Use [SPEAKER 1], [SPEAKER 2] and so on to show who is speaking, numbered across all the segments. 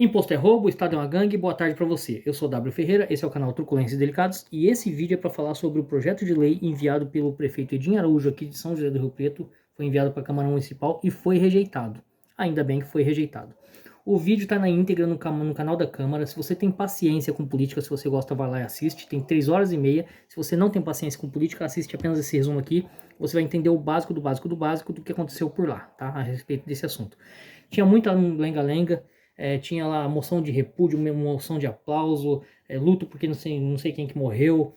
[SPEAKER 1] Imposto é roubo, o Estado é uma gangue, boa tarde para você. Eu sou W Ferreira, esse é o canal Truculências e Delicados e esse vídeo é para falar sobre o projeto de lei enviado pelo prefeito Edinho Araújo aqui de São José do Rio Preto, foi enviado para a Câmara Municipal e foi rejeitado. Ainda bem que foi rejeitado. O vídeo está na íntegra no canal da Câmara. Se você tem paciência com política, se você gosta, vai lá e assiste. Tem 3 horas e meia. Se você não tem paciência com política, assiste apenas esse resumo aqui. Você vai entender o básico do básico do básico do que aconteceu por lá, tá? A respeito desse assunto. Tinha muita lenga-lenga. Tinha lá moção de repúdio, moção de aplauso, luto porque não sei quem que morreu.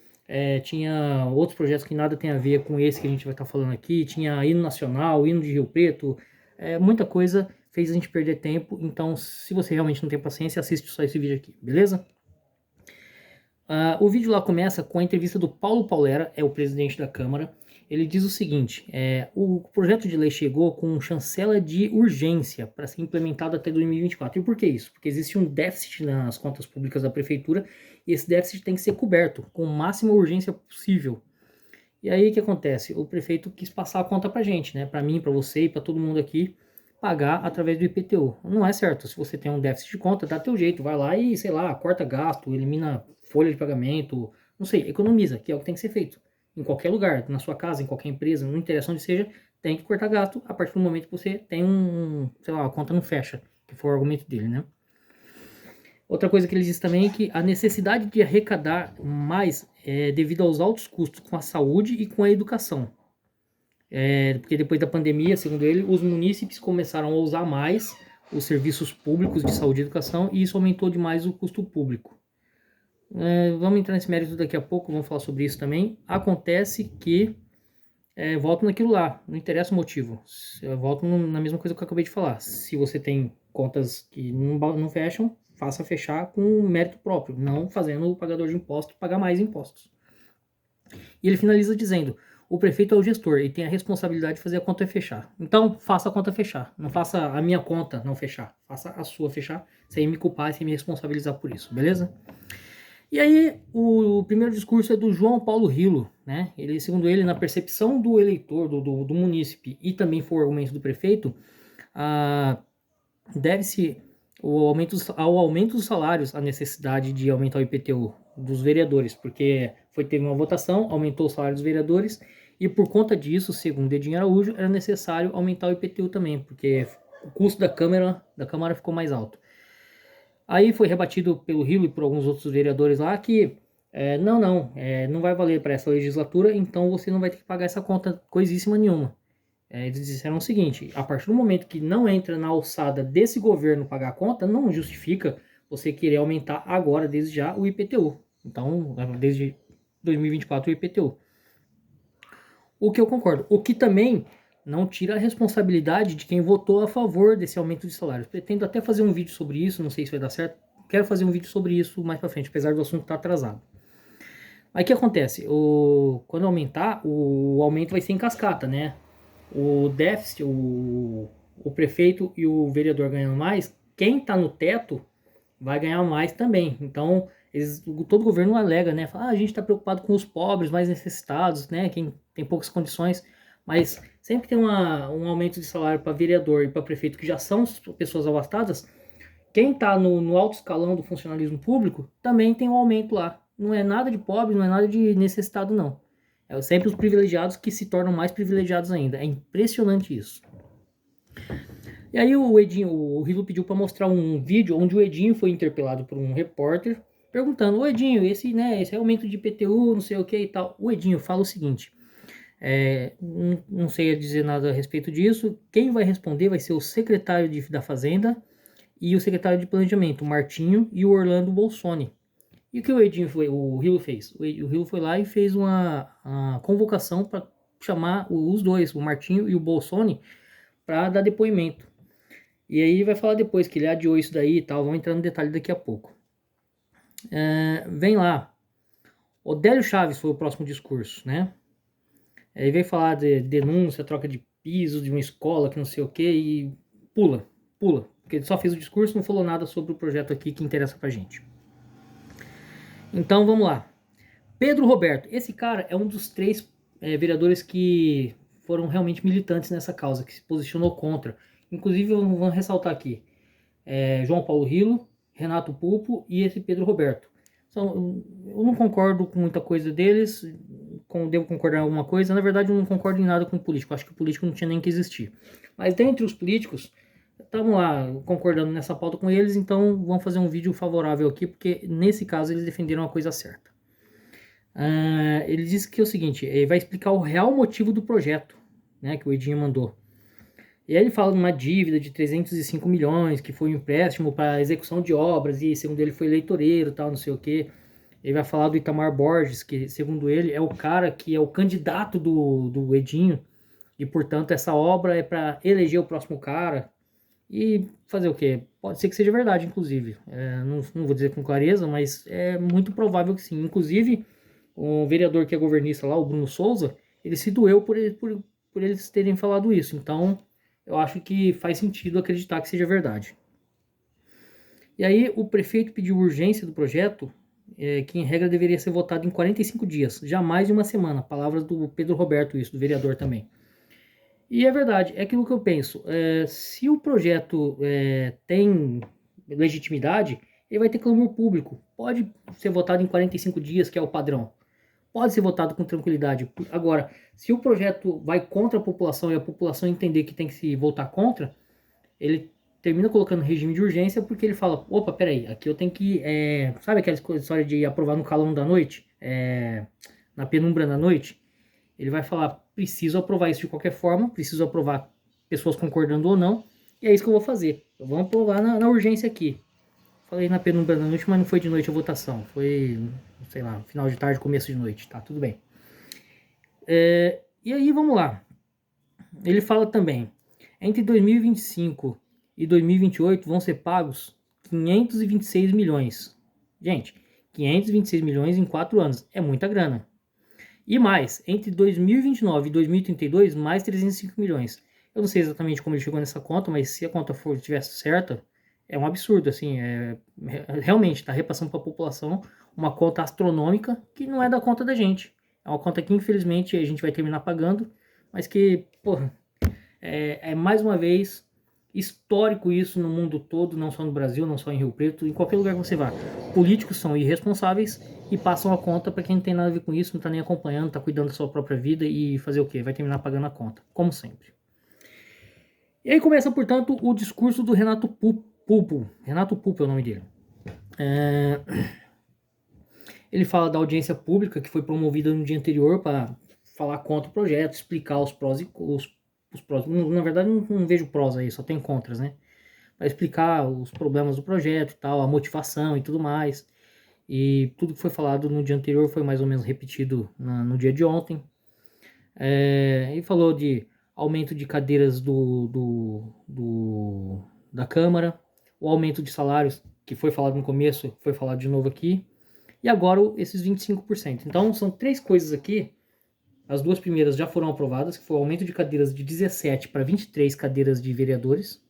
[SPEAKER 1] Tinha outros projetos que nada tem a ver com esse que a gente vai estar falando aqui. Tinha hino nacional, hino de Rio Preto, muita coisa fez a gente perder tempo. Então, se você realmente não tem paciência, assiste só esse vídeo aqui, beleza? O vídeo lá começa com a entrevista do Paulo Paulera, é o presidente da Câmara. Ele diz o seguinte: o projeto de lei chegou com chancela de urgência para ser implementado até 2024. E por que isso? Porque existe um déficit nas contas públicas da prefeitura e esse déficit tem que ser coberto com a máxima urgência possível. E aí o que acontece? O prefeito quis passar a conta para gente, né? Para mim, para você e para todo mundo aqui, pagar através do IPTU. Não é certo. Se você tem um déficit de conta, dá teu jeito, vai lá e, sei lá, corta gasto, elimina folha de pagamento, não sei, economiza, que é o que tem que ser feito. Em qualquer lugar, na sua casa, em qualquer empresa, não interessa onde seja, tem que cortar gasto a partir do momento que você tem sei lá, a conta não fecha, que for o argumento dele, né? Outra coisa que ele diz também é que a necessidade de arrecadar mais é devido aos altos custos com a saúde e com a educação. Porque depois da pandemia, segundo ele, os munícipes começaram a usar mais os serviços públicos de saúde e educação e isso aumentou demais o custo público. Vamos entrar nesse mérito daqui a pouco, vamos falar sobre isso também. Acontece que, volto naquilo lá, não interessa o motivo. Eu volto na mesma coisa que eu acabei de falar. Se você tem contas que não fecham, faça fechar com mérito próprio, não fazendo o pagador de impostos pagar mais impostos. E ele finaliza dizendo: o prefeito é o gestor e tem a responsabilidade de fazer a conta fechar. Então, faça a conta fechar. Não faça a minha conta não fechar. Faça a sua fechar, sem me culpar e sem me responsabilizar por isso, beleza? E aí, o primeiro discurso é do João Paulo Rilo, né? Ele, segundo ele, na percepção do eleitor, do munícipe, e também foi o argumento do prefeito, deve-se ao aumento dos salários a necessidade de aumentar o IPTU dos vereadores, porque teve uma votação, aumentou o salário dos vereadores, e por conta disso, segundo Edinho Araújo, era necessário aumentar o IPTU também, porque o custo da Câmara ficou mais alto. Aí foi rebatido pelo Rilo e por alguns outros vereadores lá que não vai valer para essa legislatura, então você não vai ter que pagar essa conta coisíssima nenhuma. Eles disseram o seguinte: a partir do momento que não entra na alçada desse governo pagar a conta, não justifica você querer aumentar agora, desde já, o IPTU. Então, desde 2024 o IPTU. O que eu concordo. O que também não tira a responsabilidade de quem votou a favor desse aumento de salários. Pretendo até fazer um vídeo sobre isso, não sei se vai dar certo. Quero fazer um vídeo sobre isso mais pra frente, apesar do assunto estar atrasado. Aí o que acontece? Quando aumentar, o aumento vai ser em cascata, né? O déficit, o prefeito e o vereador ganhando mais, quem está no teto vai ganhar mais também. Então, todo governo alega, né? Fala, a gente está preocupado com os pobres, mais necessitados, né? Quem tem poucas condições. Mas sempre tem um aumento de salário para vereador e para prefeito, que já são pessoas abastadas. Quem está no alto escalão do funcionalismo público também tem um aumento lá. Não é nada de pobre, não é nada de necessitado, não. É sempre os privilegiados que se tornam mais privilegiados ainda. É impressionante isso. E aí o Rilo pediu para mostrar um vídeo onde o Edinho foi interpelado por um repórter, perguntando: ô Edinho, esse aumento de IPTU, não sei o que e tal. O Edinho fala o seguinte: não sei dizer nada a respeito disso. Quem vai responder vai ser o secretário da Fazenda e o secretário de Planejamento, o Martinho e o Orlando Bolsoni. E o que o Rilo fez? O Rilo foi lá e fez uma convocação para chamar os dois, o Martinho e o Bolsoni, para dar depoimento. E aí vai falar depois que ele adiou isso daí e tal, vamos entrar no detalhe daqui a pouco. Vem lá. Odélio Chaves foi o próximo discurso, né? Ele veio falar de denúncia, troca de pisos de uma escola, que não sei o que, e pula. Porque ele só fez o discurso, não falou nada sobre o projeto aqui que interessa pra gente. Então vamos lá. Pedro Roberto, esse cara é um dos 3 vereadores que foram realmente militantes nessa causa, que se posicionou contra. Inclusive, vamos ressaltar aqui: João Paulo Rilo, Renato Pulpo e esse Pedro Roberto. Eu não concordo com muita coisa deles, devo concordar em alguma coisa. Na verdade, eu não concordo em nada com o político. Acho que o político não tinha nem que existir. Mas dentre os políticos, estamos lá concordando nessa pauta com eles, então vamos fazer um vídeo favorável aqui, porque nesse caso eles defenderam a coisa certa. Ele disse que é o seguinte, ele vai explicar o real motivo do projeto, né, que o Edinho mandou. E aí ele fala de uma dívida de 305 milhões, que foi um empréstimo para execução de obras, e segundo ele foi eleitoreiro, tal, não sei o quê. Ele vai falar do Itamar Borges, que segundo ele é o cara que é o candidato do Edinho, e portanto essa obra é para eleger o próximo cara. E fazer o quê? Pode ser que seja verdade, inclusive. Não vou dizer com clareza, mas é muito provável que sim. Inclusive, o vereador que é governista lá, o Bruno Souza, ele se doeu por eles terem falado isso. Então, eu acho que faz sentido acreditar que seja verdade. E aí, o prefeito pediu urgência do projeto, que em regra deveria ser votado em 45 dias, jamais em uma semana. Palavras do Pedro Roberto, isso, do vereador também. E é verdade, é aquilo que eu penso. Se o projeto tem legitimidade, ele vai ter clamor público. Pode ser votado em 45 dias, que é o padrão. Pode ser votado com tranquilidade. Agora, se o projeto vai contra a população e a população entender que tem que se votar contra, ele termina colocando regime de urgência porque ele fala, opa, peraí, aqui eu tenho que... sabe aquela história de aprovar no calão da noite? Na penumbra da noite? Ele vai falar, preciso aprovar isso de qualquer forma, preciso aprovar pessoas concordando ou não, e é isso que eu vou fazer. Vamos aprovar na urgência aqui. Falei na penumbra da noite, mas não foi de noite a votação. Foi, sei lá, final de tarde, começo de noite, tá? Tudo bem. E aí, vamos lá. Ele fala também, entre 2025 e 2028 vão ser pagos 526 milhões. Gente, 526 milhões em 4 anos. É muita grana. E mais, entre 2029 e 2032, mais 305 milhões. Eu não sei exatamente como ele chegou nessa conta, mas se a conta tivesse certa, é um absurdo, assim, realmente está repassando para a população uma conta astronômica que não é da conta da gente. É uma conta que, infelizmente, a gente vai terminar pagando, mas que, porra, mais uma vez histórico isso no mundo todo, não só no Brasil, não só em Rio Preto, em qualquer lugar que você vá. Políticos são irresponsáveis e passam a conta para quem não tem nada a ver com isso, não está nem acompanhando, está cuidando da sua própria vida e fazer o quê? Vai terminar pagando a conta, como sempre. E aí começa, portanto, o discurso do Renato Pulpo. Renato Pulpo é o nome dele. Ele fala da audiência pública que foi promovida no dia anterior para falar contra o projeto, explicar os prós e os prós. Na verdade, não vejo prós aí, só tem contras, né? Para explicar os problemas do projeto e tal, a motivação e tudo mais. E tudo que foi falado no dia anterior foi mais ou menos repetido no dia de ontem. Ele falou de aumento de cadeiras da Câmara, o aumento de salários, que foi falado no começo, foi falado de novo aqui, e agora esses 25%. Então são 3 coisas aqui, as 2 primeiras já foram aprovadas, que foi o aumento de cadeiras de 17 para 23 cadeiras de vereadores,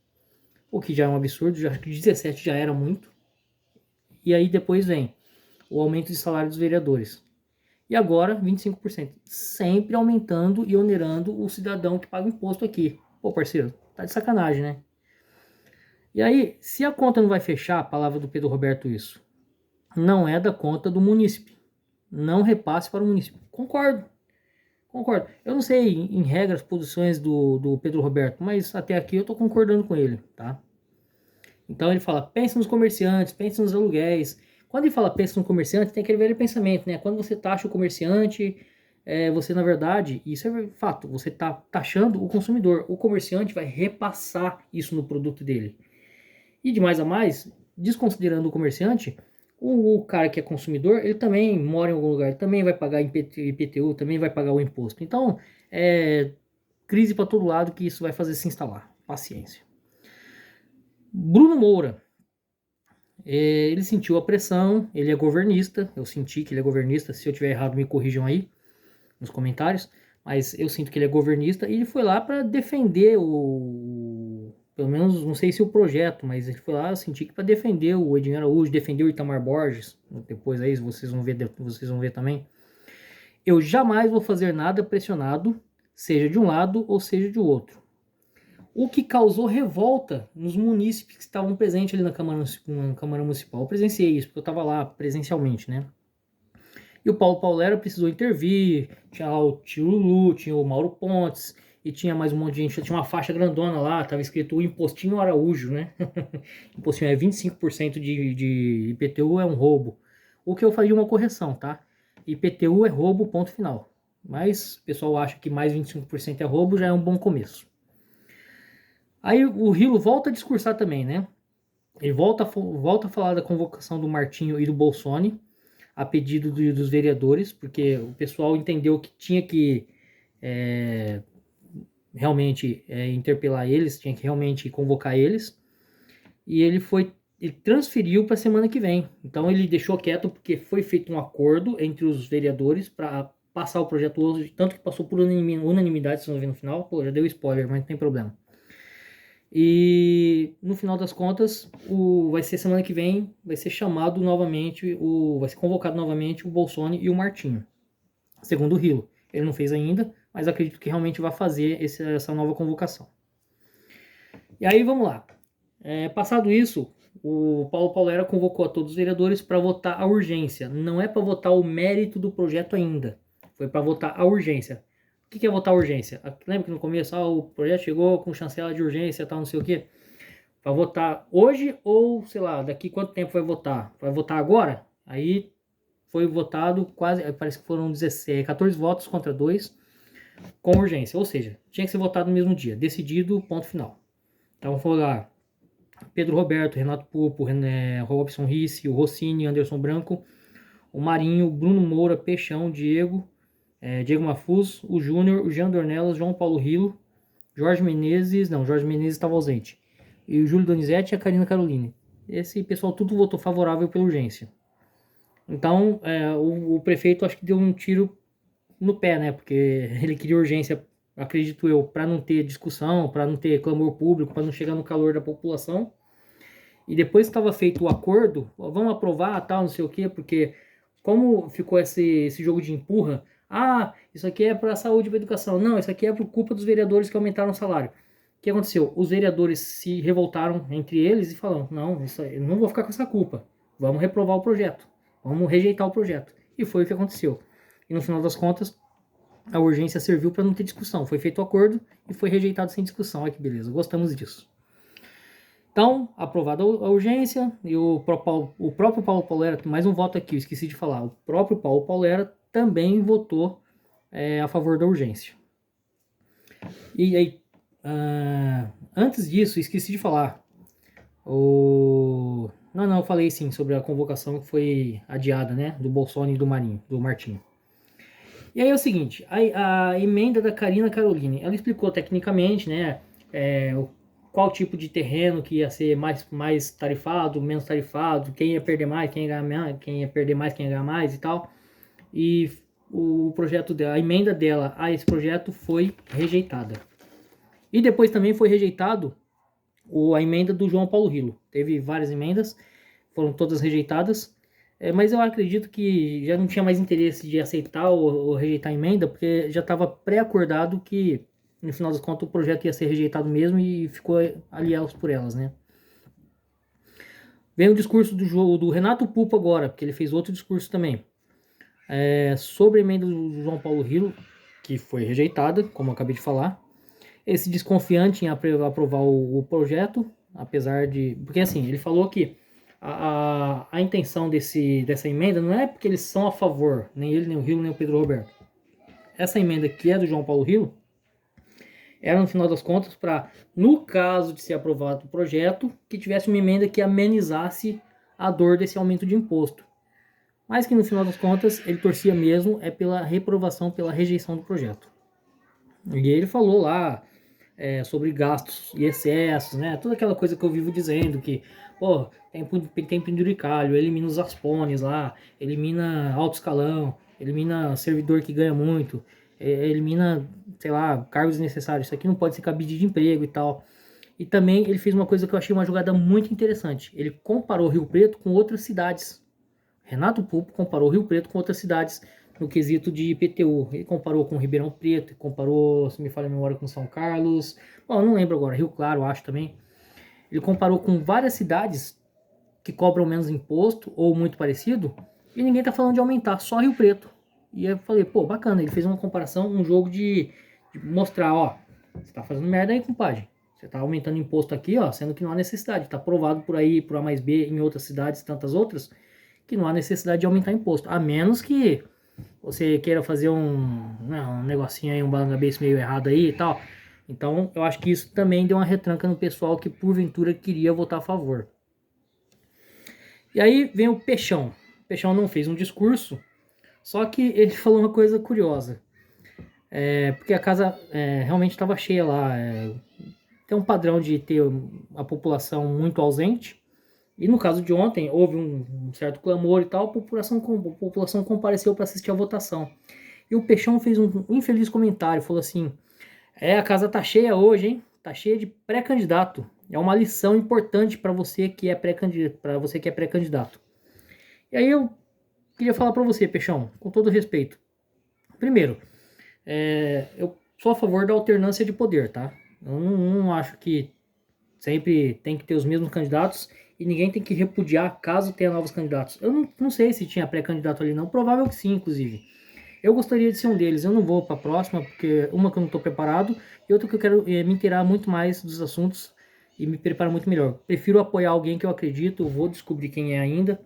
[SPEAKER 1] o que já é um absurdo, já que 17 já era muito. E aí depois vem o aumento de salário dos vereadores. E agora 25%. Sempre aumentando e onerando o cidadão que paga imposto aqui. Pô, parceiro, tá de sacanagem, né? E aí, se a conta não vai fechar, a palavra do Pedro Roberto isso, não é da conta do munícipe. Não repasse para o município. Concordo. Eu não sei, em regra, as posições do Pedro Roberto, mas até aqui eu tô concordando com ele, tá? Então ele fala, pense nos comerciantes, pense nos aluguéis. Quando ele fala pense no comerciante, tem aquele velho pensamento, né? Quando você taxa o comerciante, você na verdade, isso é fato, você está taxando o consumidor. O comerciante vai repassar isso no produto dele. E de mais a mais, desconsiderando o comerciante, o cara que é consumidor, ele também mora em algum lugar, ele também vai pagar IPTU, também vai pagar o imposto. Então, crise para todo lado que isso vai fazer se instalar. Paciência. Bruno Moura, ele sentiu a pressão, ele é governista, eu senti que ele é governista, se eu tiver errado me corrijam aí nos comentários, mas eu sinto que ele é governista e ele foi lá para defender pelo menos, não sei se o projeto, mas ele foi lá, eu senti que para defender o Edinho Araújo, defender o Itamar Borges, depois aí vocês vão ver também. Eu jamais vou fazer nada pressionado, seja de um lado ou seja de outro. o que causou revolta nos munícipes que estavam presentes ali na Câmara Municipal. Eu presenciei isso, porque eu estava lá presencialmente, né? E o Paulo Paulera precisou intervir, tinha lá o tio Lulu, tinha o Mauro Pontes, e tinha mais um monte de gente, tinha uma faixa grandona lá, tava escrito o Impostinho Araújo, né? Impostinho é 25% de IPTU é um roubo. O que eu faria uma correção, tá? IPTU é roubo, ponto final. Mas o pessoal acha que mais 25% é roubo, já é um bom começo. Aí o Rilo volta a discursar também, né? Ele volta a falar da convocação do Martinho e do Bolsonaro, a pedido dos vereadores, porque o pessoal entendeu que tinha que realmente interpelar eles, tinha que realmente convocar eles, e ele transferiu para a semana que vem. Então ele deixou quieto porque foi feito um acordo entre os vereadores para passar o projeto hoje, tanto que passou por unanimidade, se não ver no final. Pô, já deu spoiler, mas não tem problema. E no final das contas, vai ser semana que vem, vai ser chamado novamente, vai ser convocado novamente o Bolsonaro e o Martinho, segundo o Rilo. Ele não fez ainda, mas acredito que realmente vai fazer essa nova convocação. E aí vamos lá. Passado isso, o Paulo Paulera convocou a todos os vereadores para votar a urgência. Não é para votar o mérito do projeto ainda, foi para votar a urgência. O que é votar a urgência? Lembra que no começo o projeto chegou com chancela de urgência, tal, não sei o quê? Para votar hoje ou, sei lá, daqui quanto tempo vai votar? Vai votar agora? Aí foi votado quase, parece que foram 14 votos contra 2 com urgência. Ou seja, tinha que ser votado no mesmo dia. Decidido, ponto final. Então foi lá Pedro Roberto, Renato Pupo, Robson Risse, o Rossini, Anderson Branco, o Marinho, Bruno Moura, Peixão, Diego Mafuz, o Júnior, o Jean Dornelas, João Paulo Rilo, Jorge Menezes estava ausente, e o Júlio Donizete e a Karina Caroline. Esse pessoal tudo votou favorável pela urgência. Então, o prefeito acho que deu um tiro no pé, né? Porque ele queria urgência, acredito eu, para não ter discussão, para não ter clamor público, para não chegar no calor da população. E depois que estava feito o acordo, vamos aprovar, tal, não sei o quê, porque como ficou esse jogo de empurra, isso aqui é para a saúde e para a educação. Não, isso aqui é por culpa dos vereadores que aumentaram o salário. O que aconteceu? Os vereadores se revoltaram entre eles e falaram, não, eu não vou ficar com essa culpa. Vamos reprovar o projeto. Vamos rejeitar o projeto. E foi o que aconteceu. E no final das contas, a urgência serviu para não ter discussão. Foi feito o acordo e foi rejeitado sem discussão. Olha que beleza, gostamos disso. Então, aprovada a urgência, e o próprio Paulo Paulera, mais um voto aqui, eu esqueci de falar, o próprio Paulo Paulera também votou a favor da urgência. E aí, antes disso, esqueci de falar, eu falei sim sobre a convocação que foi adiada, né, do Bolsonaro e do Martinho. E aí é o seguinte, a emenda da Karina Caroline, ela explicou tecnicamente, né, qual tipo de terreno que ia ser mais tarifado, menos tarifado, quem ia perder mais, quem ia ganhar mais, quem ia perder mais, quem ia ganhar mais e tal. E o projeto dela, a emenda dela a esse projeto foi rejeitada. E depois também foi rejeitado a emenda do João Paulo Rilo. Teve várias emendas, foram todas rejeitadas. Mas eu acredito que já não tinha mais interesse de aceitar ou rejeitar a emenda, porque já estava pré-acordado que no final das contas o projeto ia ser rejeitado mesmo e ficou ali elas por elas, né? Vem o discurso do Renato Pupo agora, porque ele fez outro discurso também, sobre a emenda do João Paulo Rilo, que foi rejeitada, como eu acabei de falar. Esse desconfiante em aprovar o projeto, apesar de... Porque assim, ele falou que a intenção dessa emenda não é porque eles são a favor, nem ele, nem o Rilo, nem o Pedro Roberto. Essa emenda que é do João Paulo Rilo, era, no final das contas, para, no caso de ser aprovado o projeto, que tivesse uma emenda que amenizasse a dor desse aumento de imposto. Mas que, no final das contas, ele torcia mesmo pela reprovação, pela rejeição do projeto. E ele falou lá sobre gastos e excessos, né? Toda aquela coisa que eu vivo dizendo, que, pô, tem penduricalho, elimina os aspones lá, elimina alto escalão, elimina servidor que ganha muito, elimina, sei lá, cargos desnecessários. Isso aqui não pode ser cabide de emprego e tal. E também ele fez uma coisa que eu achei uma jogada muito interessante. Ele comparou Rio Preto com outras cidades. Renato Pupo comparou Rio Preto com outras cidades no quesito de IPTU. Ele comparou com Ribeirão Preto, comparou, se me falha a memória, com São Carlos. Bom, eu não lembro agora, Rio Claro, acho também. Ele comparou com várias cidades que cobram menos imposto ou muito parecido, e ninguém tá falando de aumentar, só Rio Preto. E eu falei, pô, bacana, ele fez uma comparação, um jogo de mostrar, ó, você tá fazendo merda aí, compadre. Você tá aumentando imposto aqui, ó, sendo que não há necessidade. Tá provado por aí, por A mais B, em outras cidades, tantas outras, que não há necessidade de aumentar imposto. A menos que você queira fazer um negocinho aí, um base meio errado aí e tal. Então, eu acho que isso também deu uma retranca no pessoal que porventura queria votar a favor. E aí vem o Peixão. O Peixão não fez um discurso, só que ele falou uma coisa curiosa. Porque a casa realmente estava cheia lá. Tem um padrão de ter a população muito ausente. E no caso de ontem, houve um certo clamor e tal, a população compareceu para assistir a votação. E o Peixão fez um infeliz comentário, falou assim, a casa tá cheia hoje, hein? Tá cheia de pré-candidato. É uma lição importante para você que é pré-candidato. E aí eu queria falar para você, Peixão, com todo respeito. Primeiro, eu sou a favor da alternância de poder, tá? Eu não acho que sempre tem que ter os mesmos candidatos e ninguém tem que repudiar caso tenha novos candidatos. Eu não sei se tinha pré-candidato ali não, provável que sim, inclusive. Eu gostaria de ser um deles, eu não vou para a próxima, porque uma que eu não estou preparado e outra que eu quero me inteirar muito mais dos assuntos e me preparar muito melhor. Prefiro apoiar alguém que eu acredito, vou descobrir quem é ainda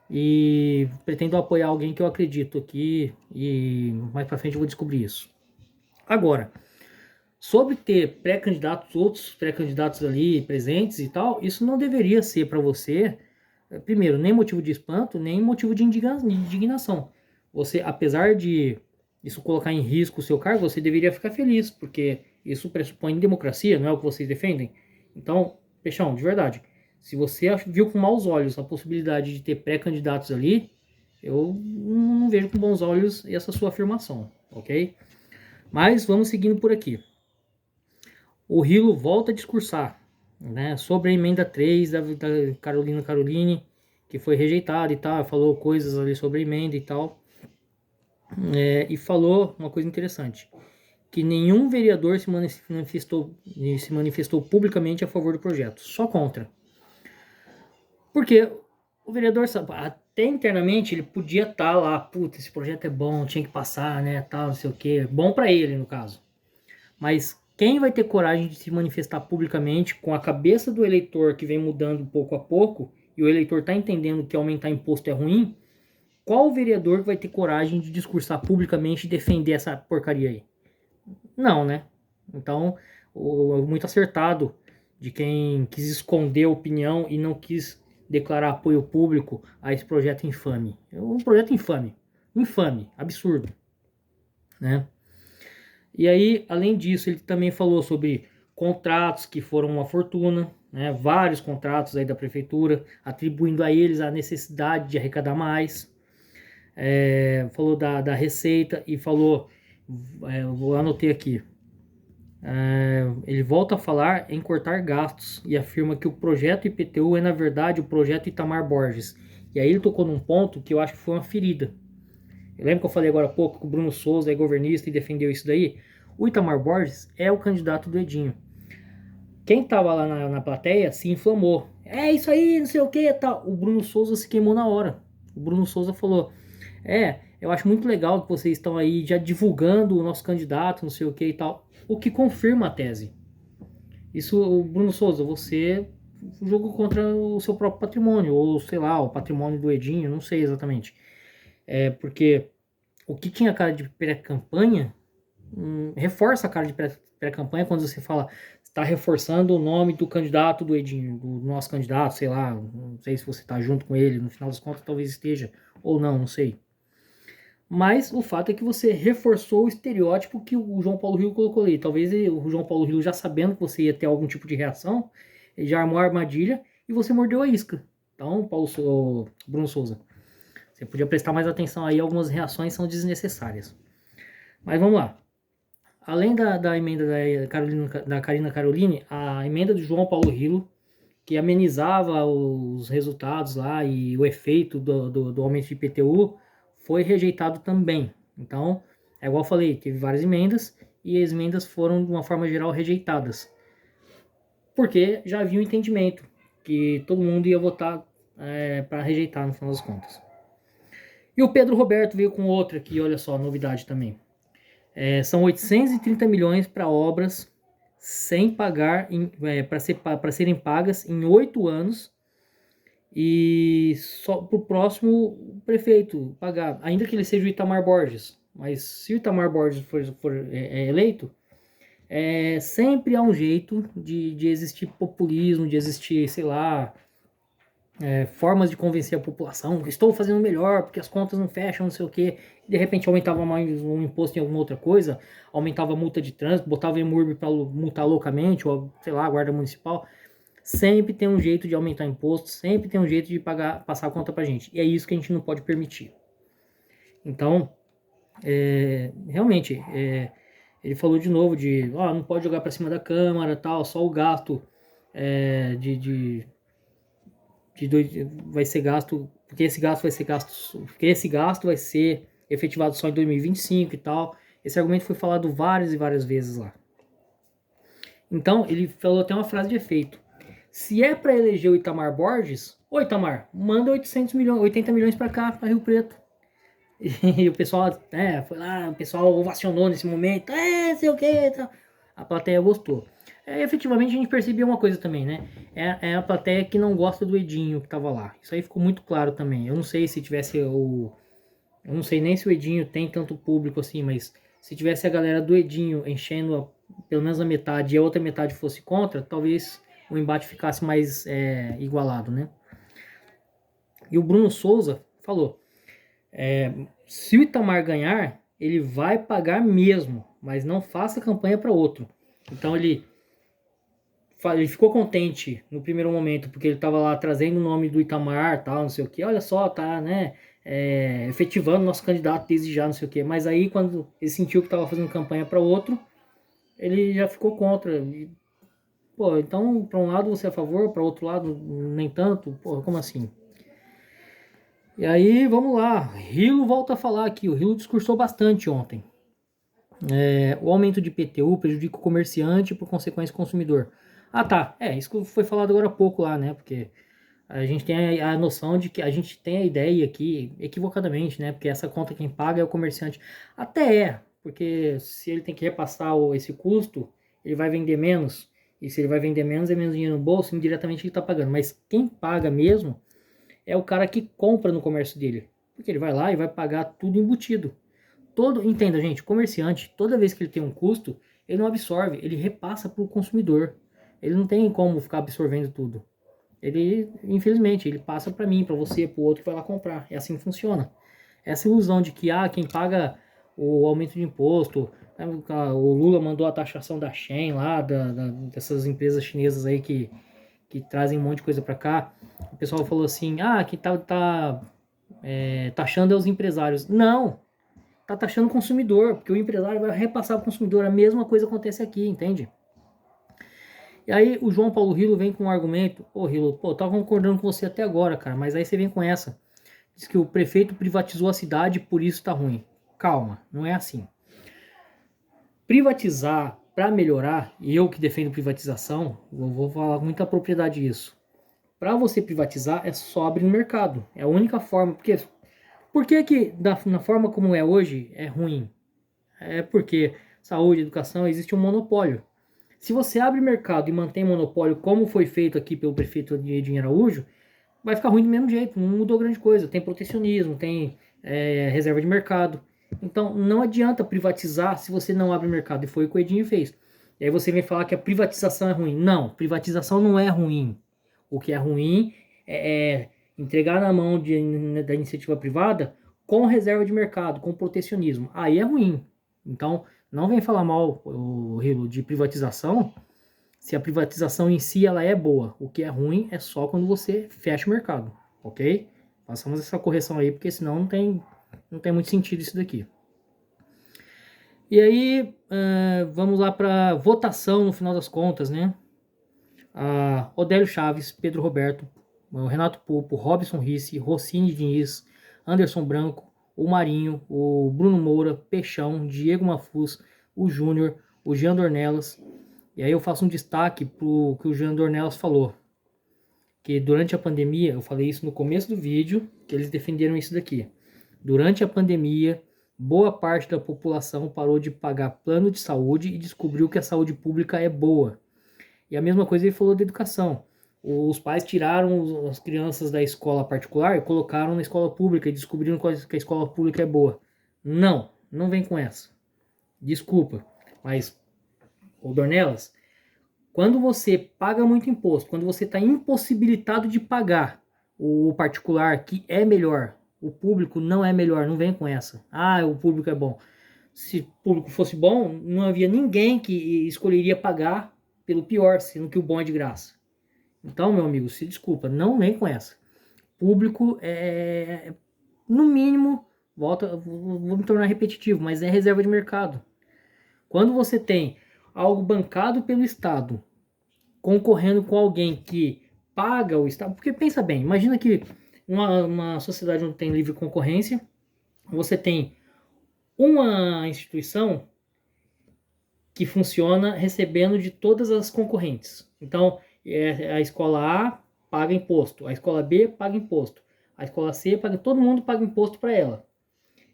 [SPEAKER 1] e pretendo apoiar alguém que eu acredito aqui e mais para frente eu vou descobrir isso. Agora, sobre ter pré-candidatos, outros pré-candidatos ali presentes e tal, isso não deveria ser para você, primeiro, nem motivo de espanto, nem motivo de indignação. Você, apesar de isso colocar em risco o seu cargo, você deveria ficar feliz, porque isso pressupõe democracia, não é o que vocês defendem? Então, Peixão, de verdade, se você viu com maus olhos a possibilidade de ter pré-candidatos ali, eu não vejo com bons olhos essa sua afirmação, ok? Mas vamos seguindo por aqui. O Rilo volta a discursar, né, sobre a emenda 3 da Carolina Caroline, que foi rejeitada e tal, falou coisas ali sobre a emenda e tal, e falou uma coisa interessante, que nenhum vereador se manifestou publicamente a favor do projeto, só contra. Porque o vereador, até internamente, ele podia estar lá, puta, esse projeto é bom, tinha que passar, né, tal, não sei o que, bom para ele, no caso. Mas quem vai ter coragem de se manifestar publicamente com a cabeça do eleitor que vem mudando pouco a pouco e o eleitor está entendendo que aumentar imposto é ruim? Qual vereador vai ter coragem de discursar publicamente e defender essa porcaria aí? Não, né? Então, muito acertado de quem quis esconder a opinião e não quis declarar apoio público a esse projeto infame. É um projeto infame. Infame, absurdo, né? E aí, além disso, ele também falou sobre contratos que foram uma fortuna, né? Vários contratos aí da prefeitura, atribuindo a eles a necessidade de arrecadar mais. Falou da receita e falou, eu anotei aqui, ele volta a falar em cortar gastos e afirma que o projeto IPTU é, na verdade, o projeto Itamar Borges. E aí ele tocou num ponto que eu acho que foi uma ferida. Eu lembro que eu falei agora há pouco que o Bruno Souza é governista e defendeu isso daí. O Itamar Borges é o candidato do Edinho. Quem tava lá na plateia se inflamou. É isso aí, não sei o que, tal. O Bruno Souza se queimou na hora. O Bruno Souza falou, eu acho muito legal que vocês estão aí já divulgando o nosso candidato, não sei o que e tal. O que confirma a tese. Isso, o Bruno Souza, você jogou contra o seu próprio patrimônio, ou sei lá, o patrimônio do Edinho, não sei exatamente. Porque o que tinha cara de pré-campanha reforça a cara de pré-campanha quando você fala, está reforçando o nome do candidato do Edinho, do nosso candidato, sei lá, não sei se você está junto com ele, no final das contas talvez esteja, ou não sei. Mas o fato é que você reforçou o estereótipo que o João Paulo Rio colocou ali. Talvez o João Paulo Rio, já sabendo que você ia ter algum tipo de reação, ele já armou a armadilha e você mordeu a isca. Então, Bruno Souza, você podia prestar mais atenção aí, algumas reações são desnecessárias. Mas vamos lá. Além da emenda da Carina Caroline, a emenda do João Paulo Rilo, que amenizava os resultados lá e o efeito do aumento de IPTU, foi rejeitado também. Então, é igual eu falei, teve várias emendas e as emendas foram, de uma forma geral, rejeitadas. Porque já havia um entendimento que todo mundo ia votar para rejeitar no final das contas. E o Pedro Roberto veio com outra aqui, olha só, novidade também. São 830 milhões para obras sem pagar, para serem pagas em 8 anos e só para o próximo prefeito pagar, ainda que ele seja o Itamar Borges. Mas se o Itamar Borges for eleito, sempre há um jeito de existir populismo, de existir, sei lá, formas de convencer a população, estou fazendo melhor, porque as contas não fecham, não sei o quê. De repente aumentava mais um imposto em alguma outra coisa, aumentava a multa de trânsito, botava a EMURB para multar loucamente, ou sei lá, a guarda municipal. Sempre tem um jeito de aumentar imposto, sempre tem um jeito de passar a conta pra gente. E é isso que a gente não pode permitir. Então, realmente, ele falou de novo de, não pode jogar para cima da Câmara, tal, só o gasto vai ser gasto, porque esse gasto vai ser efetivado só em 2025 e tal. Esse argumento foi falado várias e várias vezes lá. Então, ele falou até uma frase de efeito. Se é para eleger o Itamar Borges, ô Itamar, manda 80 milhões para cá, para Rio Preto. E o pessoal, foi lá, o pessoal ovacionou nesse momento, sei o que, tá. A plateia gostou. Efetivamente a gente percebeu uma coisa também, né? É a plateia que não gosta do Edinho que tava lá. Isso aí ficou muito claro também. Eu não sei se tivesse eu não sei nem se o Edinho tem tanto público assim, mas se tivesse a galera do Edinho enchendo pelo menos a metade e a outra metade fosse contra, talvez o embate ficasse mais igualado, né? E o Bruno Souza falou, se o Itamar ganhar, ele vai pagar mesmo, mas não faça campanha para outro. Então ele ficou contente no primeiro momento, porque ele estava lá trazendo o nome do Itamar, tal, não sei o que. Olha só, tá, né? Efetivando nosso candidato desde já, não sei o que. Mas aí, quando ele sentiu que estava fazendo campanha para outro, ele já ficou contra. E, pô, então, para um lado você é a favor, para outro lado nem tanto. Pô, como assim? E aí, vamos lá. Rilo volta a falar aqui. O Rilo discursou bastante ontem. O aumento de IPTU prejudica o comerciante e, por consequência, o consumidor. Ah, tá. Isso foi falado agora há pouco lá, né? Porque a gente tem a noção de que a gente tem a ideia aqui, equivocadamente, né? Porque essa conta quem paga é o comerciante. Até porque se ele tem que repassar esse custo, ele vai vender menos. E se ele vai vender menos, é menos dinheiro no bolso, indiretamente ele está pagando. Mas quem paga mesmo é o cara que compra no comércio dele. Porque ele vai lá e vai pagar tudo embutido. Entenda, gente, comerciante, toda vez que ele tem um custo, ele não absorve, ele repassa para o consumidor. Ele não tem como ficar absorvendo tudo. Ele, infelizmente, ele passa para mim, para você, para o outro que vai lá comprar. É assim que funciona. Essa ilusão de que quem paga o aumento de imposto, o Lula mandou a taxação da Shein lá, dessas empresas chinesas aí que trazem um monte de coisa para cá. O pessoal falou assim, que tá taxando os empresários. Não! Tá taxando o consumidor, porque o empresário vai repassar para o consumidor. A mesma coisa acontece aqui, entende? E aí o João Paulo Rilo vem com um argumento, Rilo, tava concordando com você até agora, cara, mas aí você vem com essa. Diz que o prefeito privatizou a cidade e por isso tá ruim. Calma, não é assim. Privatizar para melhorar, e eu que defendo privatização, eu vou falar com muita propriedade isso. Para você privatizar é só abrir no mercado. É a única forma, porque por que na forma como é hoje é ruim? É porque saúde, educação, existe um monopólio. Se você abre mercado e mantém monopólio, como foi feito aqui pelo prefeito Edinho Araújo, vai ficar ruim do mesmo jeito, não mudou grande coisa. Tem protecionismo, tem reserva de mercado. Então não adianta privatizar se você não abre mercado, e foi o que o Edinho fez. E aí você vem falar que a privatização é ruim. Não, privatização não é ruim. O que é ruim é entregar na mão da iniciativa privada com reserva de mercado, com protecionismo. Aí é ruim. Então, não vem falar mal, Rilo, de privatização, se a privatização em si ela é boa. O que é ruim é só quando você fecha o mercado, ok? Façamos essa correção aí, porque senão não tem muito sentido isso daqui. E aí, vamos lá para votação no final das contas, né? Odélio Chaves, Pedro Roberto, Renato Pupo, Robson Ricci, Rossini Diniz, Anderson Branco, o Marinho, o Bruno Moura, Peixão, Diego Mafuz, o Júnior, o Jean Dornelas. E aí eu faço um destaque pro que o Jean Dornelas falou. Que durante a pandemia, eu falei isso no começo do vídeo, que eles defenderam isso daqui. Durante a pandemia, boa parte da população parou de pagar plano de saúde e descobriu que a saúde pública é boa. E a mesma coisa ele falou da educação. Os pais tiraram as crianças da escola particular e colocaram na escola pública e descobriram que a escola pública é boa. Não, não vem com essa. Desculpa, mas, ô Dornelas, quando você paga muito imposto, quando você está impossibilitado de pagar o particular, que é melhor, o público não é melhor, não vem com essa. Ah, o público é bom. Se o público fosse bom, não havia ninguém que escolheria pagar pelo pior, sendo que o bom é de graça. Então, meu amigo, se desculpa, não vem com essa. Público é, no mínimo, vou me tornar repetitivo, mas é reserva de mercado. Quando você tem algo bancado pelo Estado, concorrendo com alguém que paga o Estado, porque pensa bem, imagina que uma sociedade onde tem livre concorrência, você tem uma instituição que funciona recebendo de todas as concorrentes. Então, a escola A paga imposto, a escola B paga imposto, a escola C paga, todo mundo paga imposto para ela.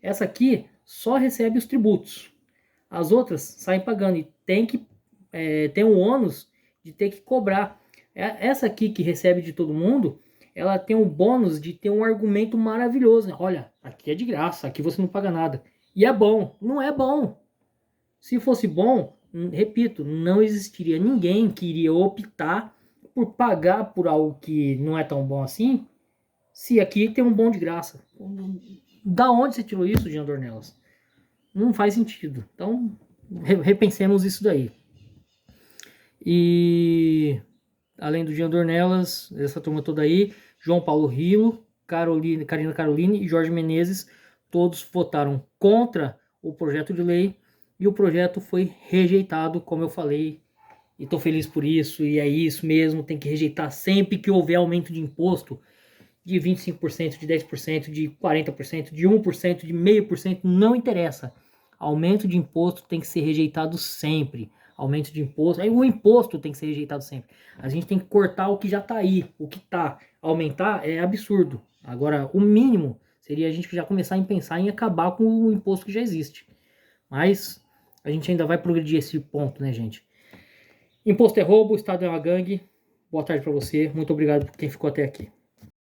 [SPEAKER 1] Essa aqui só recebe os tributos. As outras saem pagando e tem um ônus de ter que cobrar. Essa aqui que recebe de todo mundo, ela tem o bônus de ter um argumento maravilhoso. Olha, aqui é de graça, aqui você não paga nada. E é bom. Não é bom. Se fosse bom, repito, não existiria ninguém que iria optar por pagar por algo que não é tão bom assim, se aqui tem um bom de graça. Da onde você tirou isso, Jean Dornelas? Não faz sentido. Então, repensemos isso daí. E além do Jean Dornelas, essa turma toda aí, João Paulo Rilo, Karina Caroline e Jorge Menezes, todos votaram contra o projeto de lei e o projeto foi rejeitado, como eu falei, e estou feliz por isso, e é isso mesmo, tem que rejeitar sempre que houver aumento de imposto de 25%, de 10%, de 40%, de 1%, de 0,5%, não interessa. Aumento de imposto tem que ser rejeitado sempre. Aumento de imposto, aí o imposto tem que ser rejeitado sempre. A gente tem que cortar o que já está aí, o que está. Aumentar é absurdo. Agora, o mínimo seria a gente já começar a pensar em acabar com o imposto que já existe. Mas a gente ainda vai progredir esse ponto, né, gente? Imposto é roubo, o Estado é uma gangue. Boa tarde para você. Muito obrigado por quem ficou até aqui.